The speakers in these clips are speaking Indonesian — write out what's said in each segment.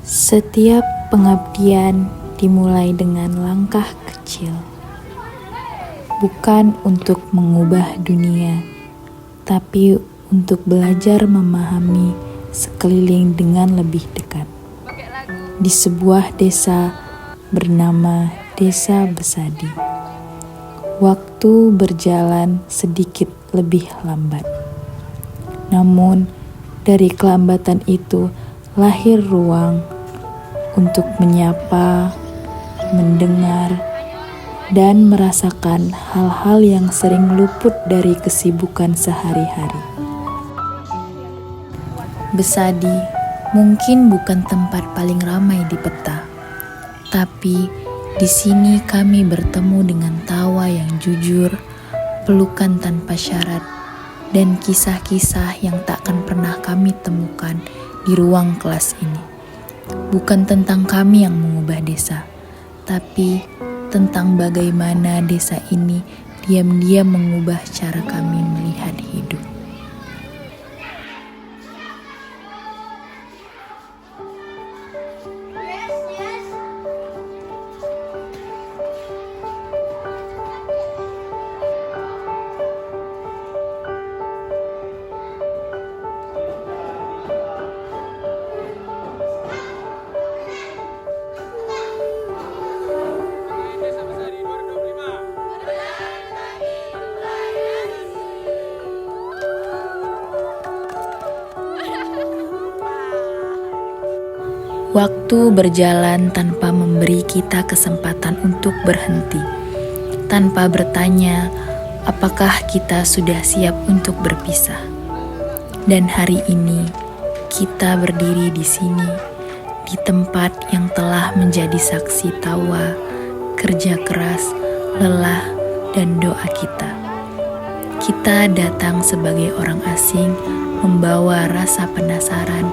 Setiap pengabdian dimulai dengan langkah kecil, bukan untuk mengubah dunia, tapi untuk belajar memahami sekeliling dengan lebih dekat. Di sebuah desa bernama Desa Besadi, waktu berjalan sedikit lebih lambat. Namun, dari kelambatan itu lahir ruang untuk menyapa, mendengar, dan merasakan hal-hal yang sering luput dari kesibukan sehari-hari. Besadi mungkin bukan tempat paling ramai di peta, tapi di sini kami bertemu dengan tawa yang jujur, pelukan tanpa syarat, dan kisah-kisah yang takkan pernah kami temukan di ruang kelas ini. Bukan tentang kami yang mengubah desa, tapi tentang bagaimana desa ini diam-diam mengubah cara kami melihat hidup. Waktu berjalan tanpa memberi kita kesempatan untuk berhenti, tanpa bertanya apakah kita sudah siap untuk berpisah. Dan hari ini kita berdiri di sini, di tempat yang telah menjadi saksi tawa, kerja keras, lelah, dan doa kita. Kita datang sebagai orang asing, membawa rasa penasaran,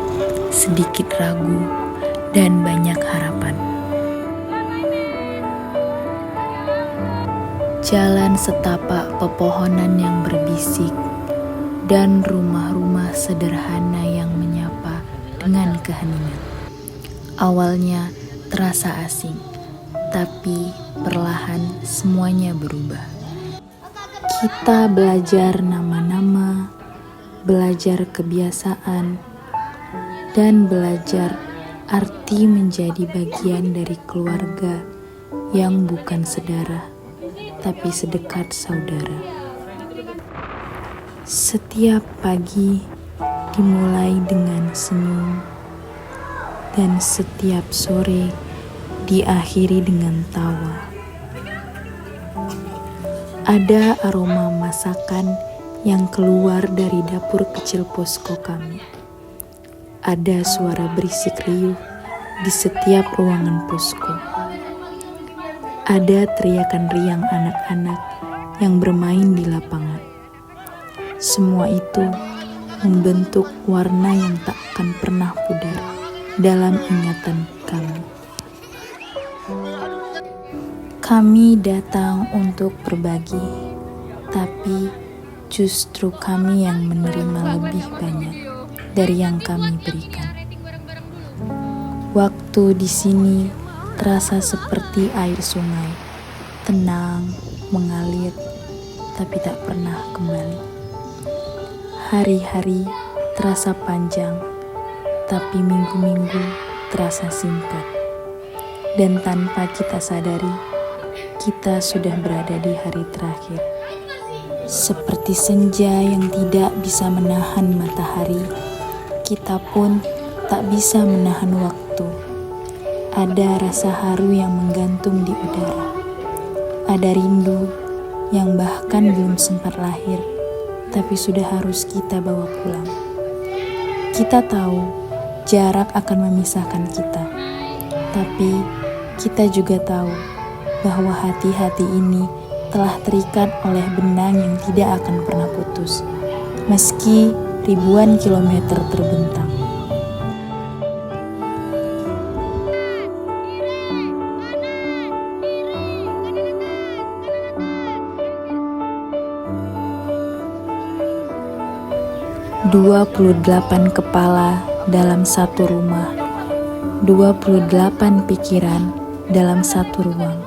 sedikit ragu, dan banyak harapan. Jalan setapak pepohonan yang berbisik, dan rumah-rumah sederhana yang menyapa dengan keheningan. Awalnya terasa asing, tapi perlahan semuanya berubah. Kita belajar nama-nama, belajar kebiasaan, dan belajar arti menjadi bagian dari keluarga yang bukan sedarah, tapi sedekat saudara. Setiap pagi dimulai dengan senyum, dan setiap sore diakhiri dengan tawa. Ada aroma masakan yang keluar dari dapur kecil posko kami. Ada suara berisik riuh di setiap ruangan posko. Ada teriakan riang anak-anak yang bermain di lapangan. Semua itu membentuk warna yang tak akan pernah pudar dalam ingatan kami. Kami datang untuk berbagi, tapi justru kami yang menerima lebih banyak dari yang kami berikan. Waktu di sini terasa seperti air sungai, tenang, mengalir, tapi tak pernah kembali. Hari-hari terasa panjang, tapi minggu-minggu terasa singkat. Dan tanpa kita sadari, kita sudah berada di hari terakhir. Seperti senja yang tidak bisa menahan matahari, kita pun tak bisa menahan waktu. Ada rasa haru yang menggantung di udara. Ada rindu yang bahkan belum sempat lahir, tapi sudah harus kita bawa pulang. Kita tahu jarak akan memisahkan kita, tapi kita juga tahu bahwa hati-hati ini telah terikat oleh benang yang tidak akan pernah putus, meski ribuan kilometer terbentang. 28 kepala dalam satu rumah, 28 pikiran dalam satu ruang,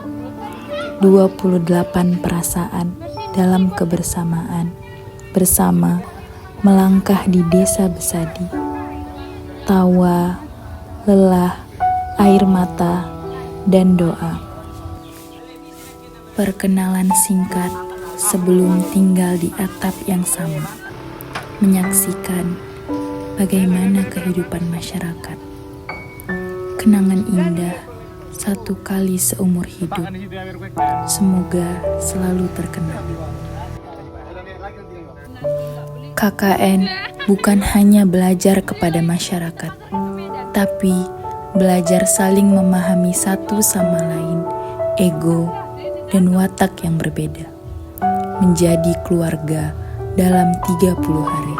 28 perasaan dalam kebersamaan, bersama melangkah di desa Besadi. Tawa, lelah, air mata, dan doa. Perkenalan singkat sebelum tinggal di atap yang sama, menyaksikan bagaimana kehidupan masyarakat. Kenangan indah satu kali seumur hidup, semoga selalu terkenang. KKN bukan hanya belajar kepada masyarakat, tapi belajar saling memahami satu sama lain, ego dan watak yang berbeda, menjadi keluarga dalam 30 hari.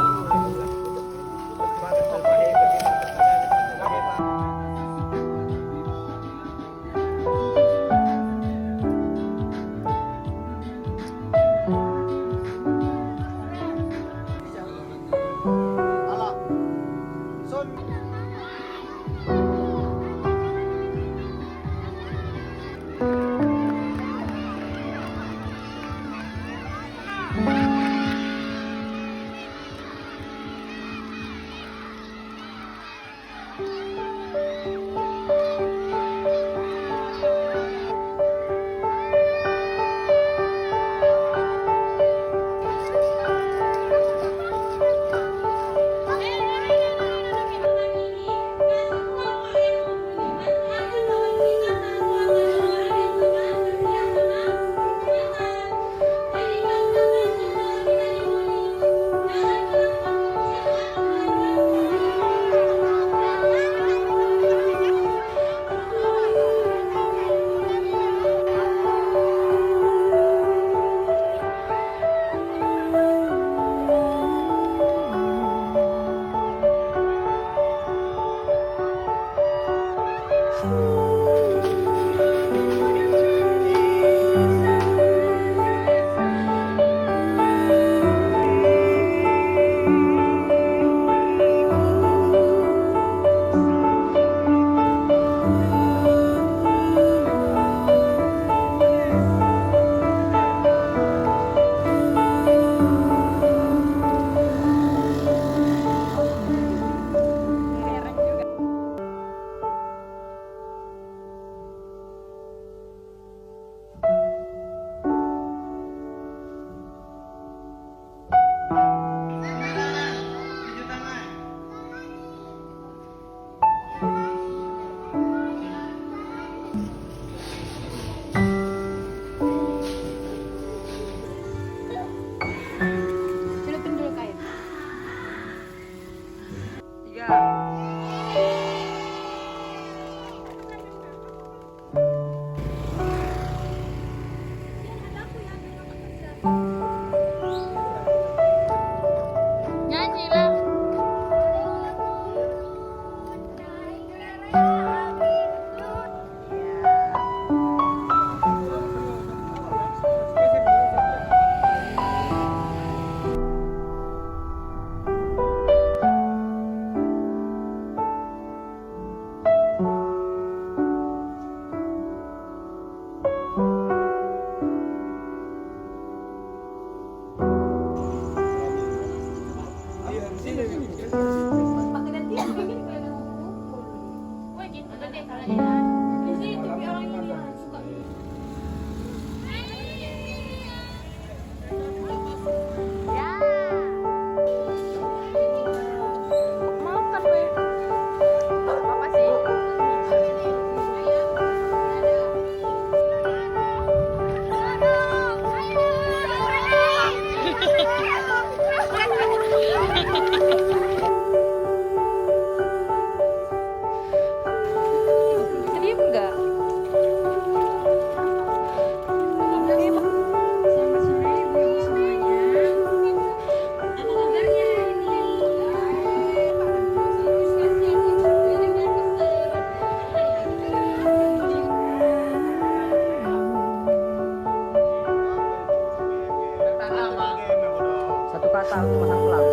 Satu kata untuk pasang pulang.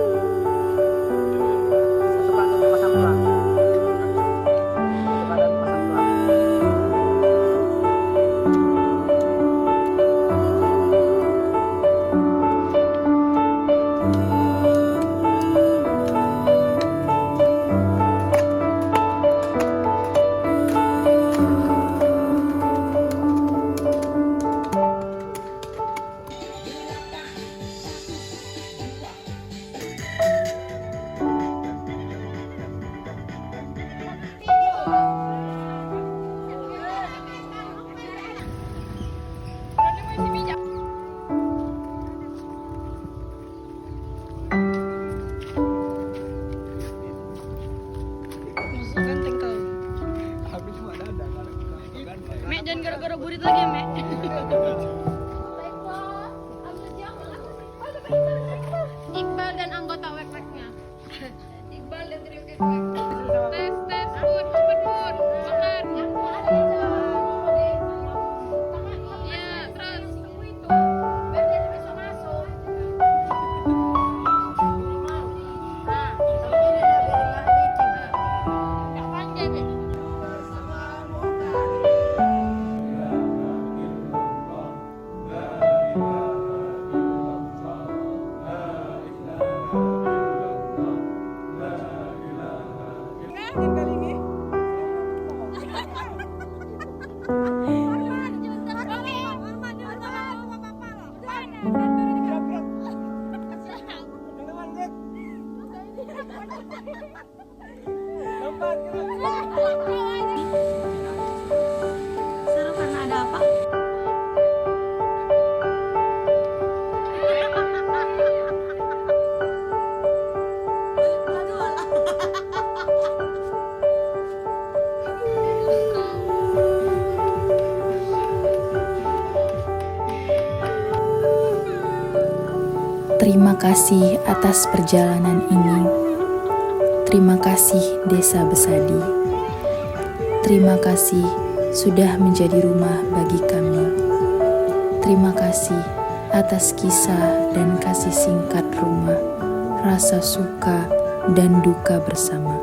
Terima kasih atas perjalanan ini. Terima kasih Desa Besadi. Terima kasih sudah menjadi rumah bagi kami. Terima kasih atas kisah dan kasih singkat rumah, rasa suka dan duka bersama.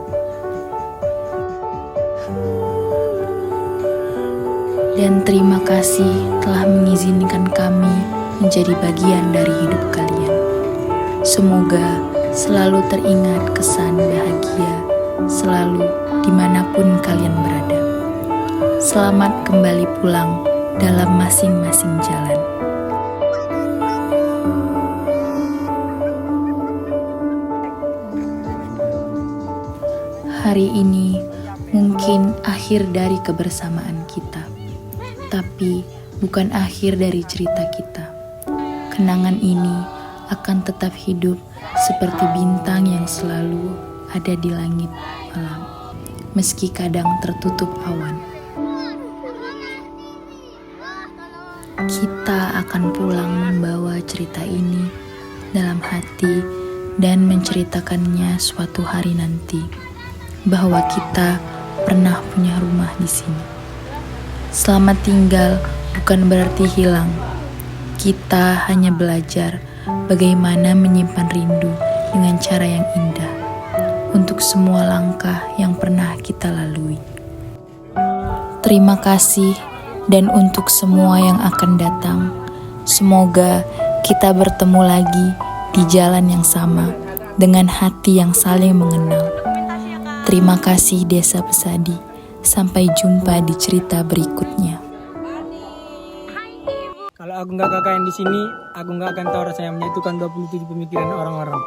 Dan terima kasih telah mengizinkan kami menjadi bagian dari hidup kalian. Semoga selalu teringat kesan bahagia, selalu dimanapun kalian berada. Selamat kembali pulang dalam masing-masing jalan. Hari ini mungkin akhir dari kebersamaan kita, tapi bukan akhir dari cerita kita. Kenangan ini akan tetap hidup seperti bintang yang selalu ada di langit malam, meski kadang tertutup awan. Kita akan pulang membawa cerita ini dalam hati dan menceritakannya suatu hari nanti, bahwa kita pernah punya rumah di sini. Selamat tinggal bukan berarti hilang. Kita hanya belajar bagaimana menyimpan rindu dengan cara yang indah untuk semua langkah yang pernah kita lalui. Terima kasih, dan untuk semua yang akan datang, semoga kita bertemu lagi di jalan yang sama dengan hati yang saling mengenal. Terima kasih Desa Besadi. Sampai jumpa di cerita berikutnya. Kalau aku nggak KKN di sini, aku nggak akan tahu rasanya menyatukan 27 pemikiran orang-orang.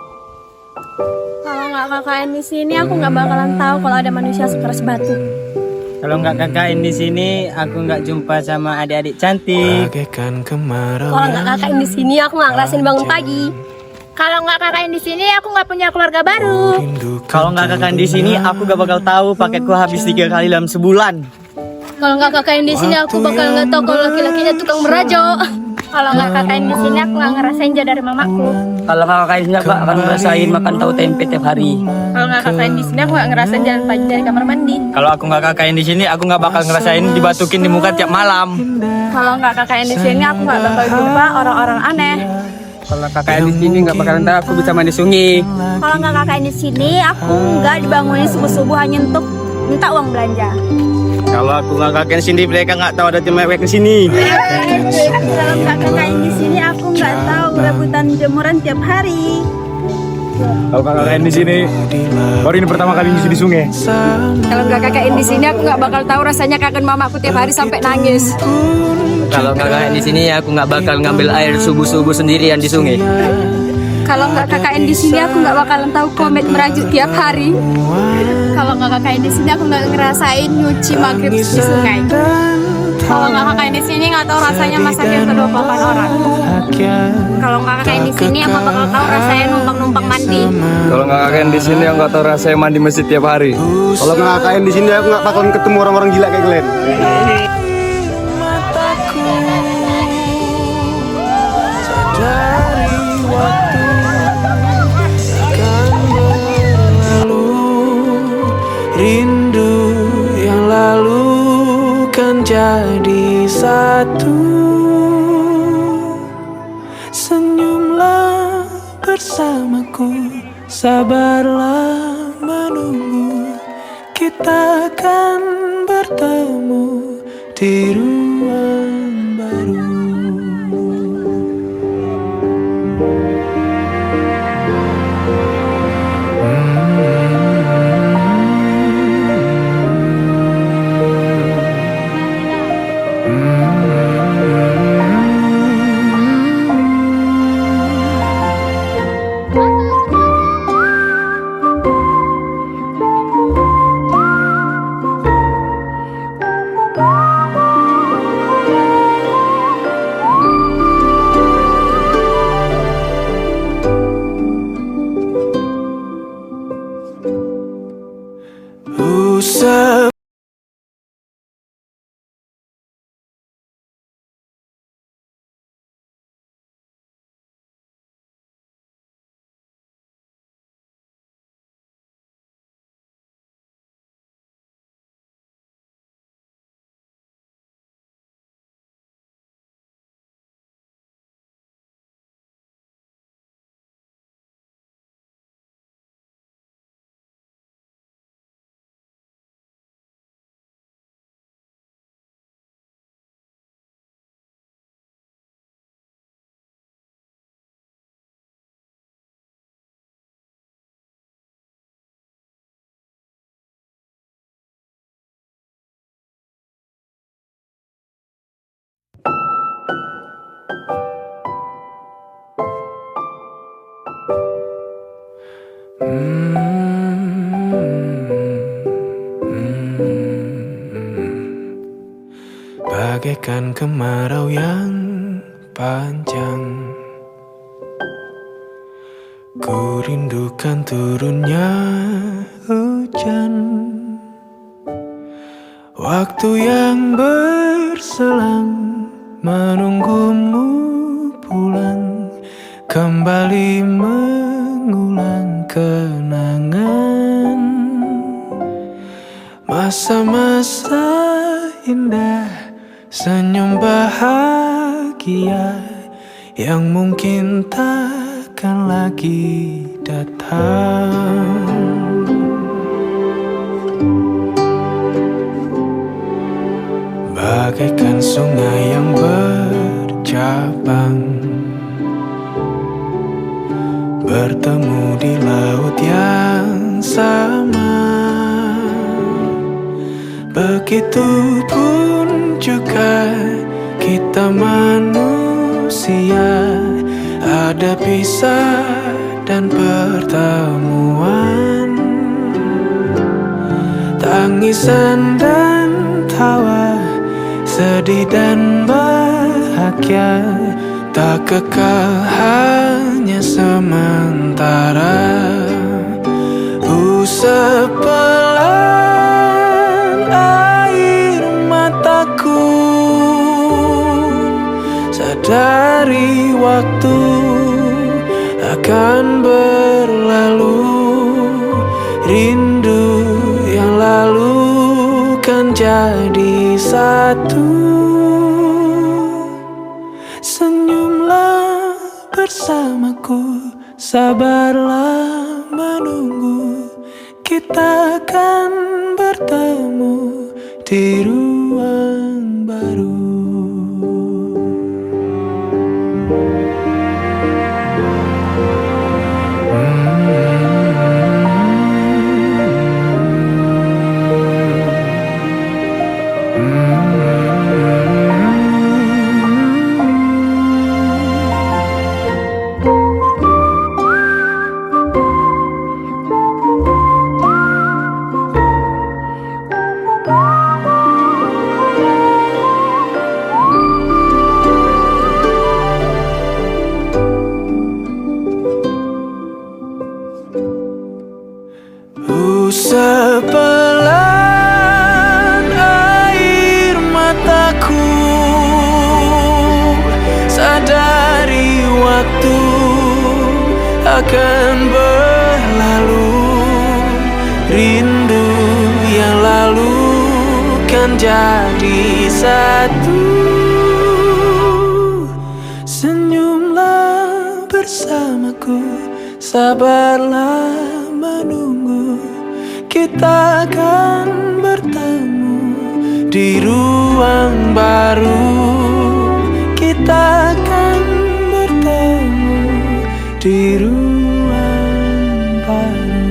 Kalau nggak KKN di sini, aku nggak bakalan tahu kalau ada manusia sekeras batu. Kalau nggak KKN di sini, aku nggak jumpa sama adik-adik cantik. Kalau nggak KKN di sini, aku nggak ngerasain bangun pagi. Kalau nggak KKN di sini, aku nggak punya keluarga baru. Kalau nggak KKN di sini, aku nggak bakal tahu paketku habis 3 kali dalam sebulan. Kalau nggak KKN di sini, aku bakal nggak tahu kalau laki-lakinya tukang merajo. Kalau nggak KKN di sini, aku nggak ngerasain jauh dari mamaku. Kalau nggak KKN di sini, aku akan ngerasain makan tahu tempe tiap hari. Kalau nggak KKN di sini, aku nggak ngerasain jalan pagi dari kamar mandi. Kalau aku nggak KKN di sini, aku nggak bakal ngerasain dibatukin di muka tiap malam. Kalau nggak KKN di sini, aku nggak bakal jumpa orang-orang aneh. Kalau KKN di sini nggak bakalan tahu aku bisa mandi sungai. Kalau nggak KKN di sini, aku nggak dibangunin subuh-subuh hanya untuk minta uang belanja. Kalau aku nggak KKN di sini, mereka nggak tahu ada tim mewek ke sini. Kalau nggak KKN di sini, aku nggak tahu rebutan jemuran tiap hari. Kalau nggak KKN di sini, baru ini pertama kali ngisi di sungai. Kalau nggak KKN di sini, aku nggak bakal tahu rasanya kangen mamaku tiap hari sampai nangis. Kalau nggak KKN di sini, aku nggak bakal ngambil air subuh-subuh sendirian di sungai. Kalau nggak KKN di sini, aku nggak bakalan tahu komet merajuk tiap hari. Kalau nggak KKN di sini, aku nggak ngerasain nyuci maghrib di sungai. Kalau nggak KKN di sini, nggak tahu rasanya masakin ke-28 orang. Kalau nggak KKN di sini, aku bakal tahu rasanya numpang-numpang mandi. Kalau nggak KKN di sini, aku nggak tahu rasanya mandi masjid tiap hari. Kalau nggak KKN di sini, aku nggak bakalan ketemu orang-orang gila kayak kalian. Rindu yang lalu kan jadi satu. Senyumlah bersamaku, sabarlah menunggu. Kita akan bertemu di ruang baru. Bagaikan kemarau yang panjang, ku rindukan turunnya hujan, waktu yang berselang menunggumu pulang, kembali mengulang kenangan masa-masa indah, senyum bahagia yang mungkin takkan lagi datang. Bagaikan sungai yang bercabang, bertemu di laut yang sama. Begitupun juga kita manusia, ada pisah dan pertemuan, tangisan dan tawa, sedih dan bahagia, tak kekal hanya sementara. Usap pelan air mataku, sadari waktu akan berlalu, rindu yang lalu kan jadi satu. Senyumlah bersamaku, sabarlah menunggu, kita akan bertemu di ruang baru. Usap pelan air mataku, sadari waktu akan berlalu, rindu yang lalu kan jadi satu. Senyumlah bersamaku, sabarlah menunggu, kita akan bertemu di ruang baru. Kita akan bertemu di ruang baru.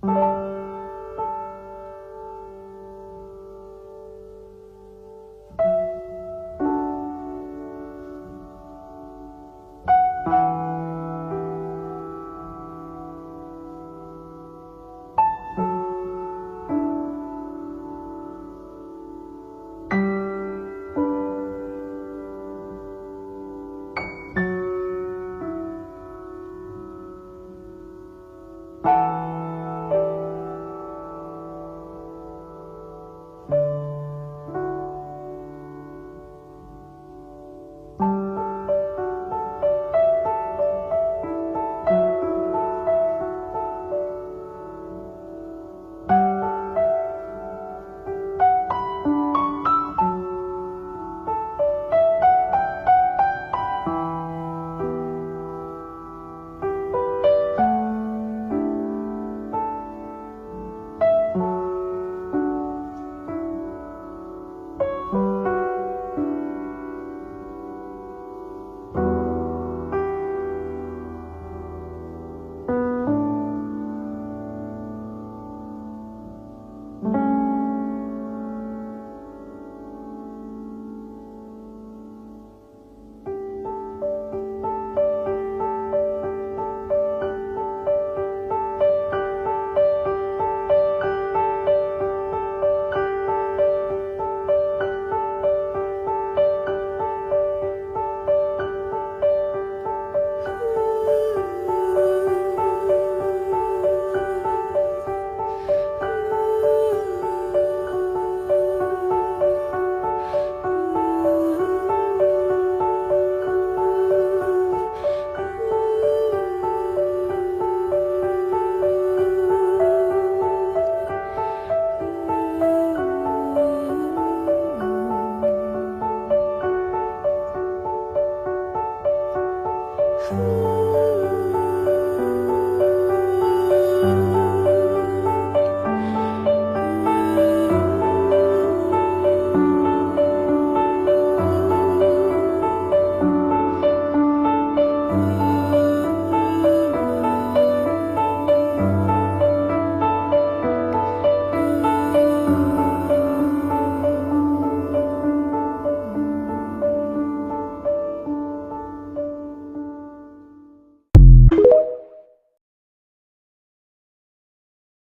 Kalian.